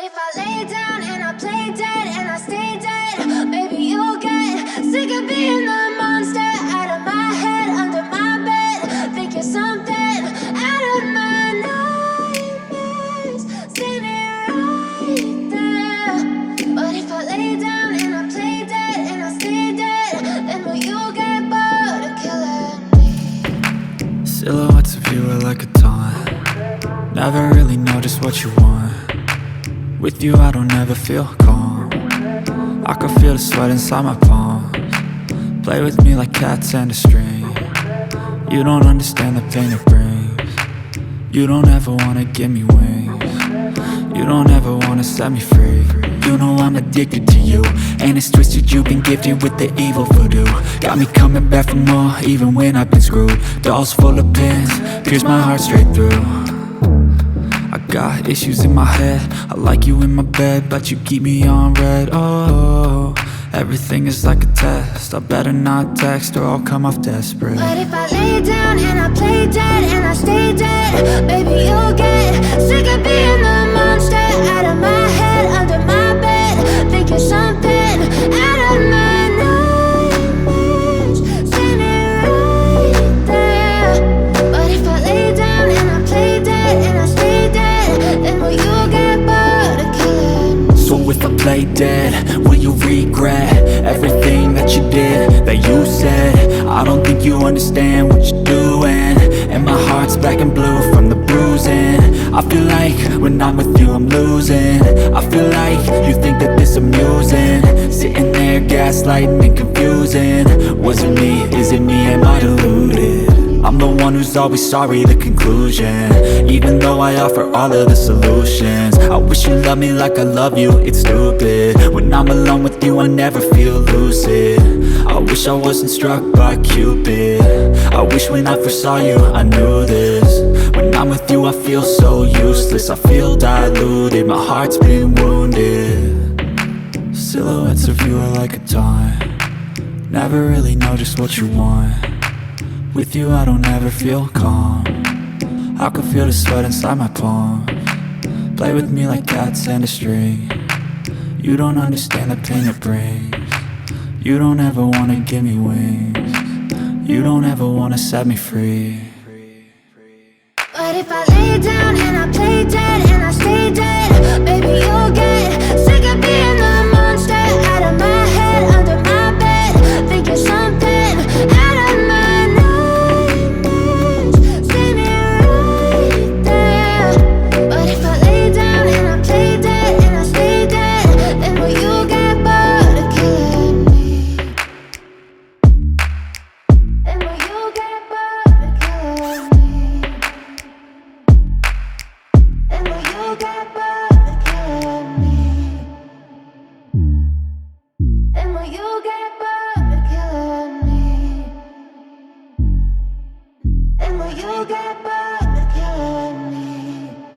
if I lay down and I play dead and I stay dead, maybe you'll get sick of being the monster out of my head, under my bed. Think you're something out of my nightmares, standing right there. But if I lay down and I play dead and I stay dead, then will you get bored of killing me? Silhouettes of you are like a taunt. Never really know just what you want. With you I don't ever feel calm. I can feel the sweat inside my palms. Play with me like cats and a string. You don't understand the pain it brings. You don't ever wanna give me wings. You don't ever wanna set me free. You know I'm addicted to you, and it's twisted, you've been gifted with the evil voodoo. Got me coming back for more, even when I've been screwed. Dolls full of pins, pierce my heart straight through. I got issues in my head, I like you in my bed, but you keep me on red. Oh, everything is like a test, I better not text or I'll come off desperate. But if I lay down and I play dead and I stay dead, baby you'll get sick of being the monster out of my head, under my bed. Think you're something out of my nightmares, standing right there. But if I lay down and I play dead and I stay dead, then will you get bored of killing me? So if I play dead, will you regret everything that you did, that you said? I don't think you understand what you're doing, and my heart's black and blue from the bruising. I feel like when I'm with you I'm losing. I feel like you think that this amusing, sitting there gaslighting and confusing. Was it me? Is it me? Am I deluded? I'm the one who's always sorry, the conclusion, even though I offer all of the solutions. I wish you loved me like I love you, it's stupid. When I'm alone with you I never feel lucid. I wish I wasn't struck by Cupid. I wish when I first saw you I knew this. When I'm with you I feel so useless, I feel diluted, my heart's been wounded. Silhouettes of you are like a taunt. Never really know just what you want. With you I don't ever feel calm. I can feel the sweat inside my palms. Play with me like cats and a string. You don't understand the pain it brings. You don't ever wanna give me wings. You don't ever wanna set me free. But if I lay down and I play dead and I stay dead, baby you'll get sick of being the monster out of my head, under my bed. Think you're something out of my nightmares, standing right there. But if I lay down and I play dead and I stay dead, then will you get bored of killing me? Then will you get bored of killing me? And will you get bored?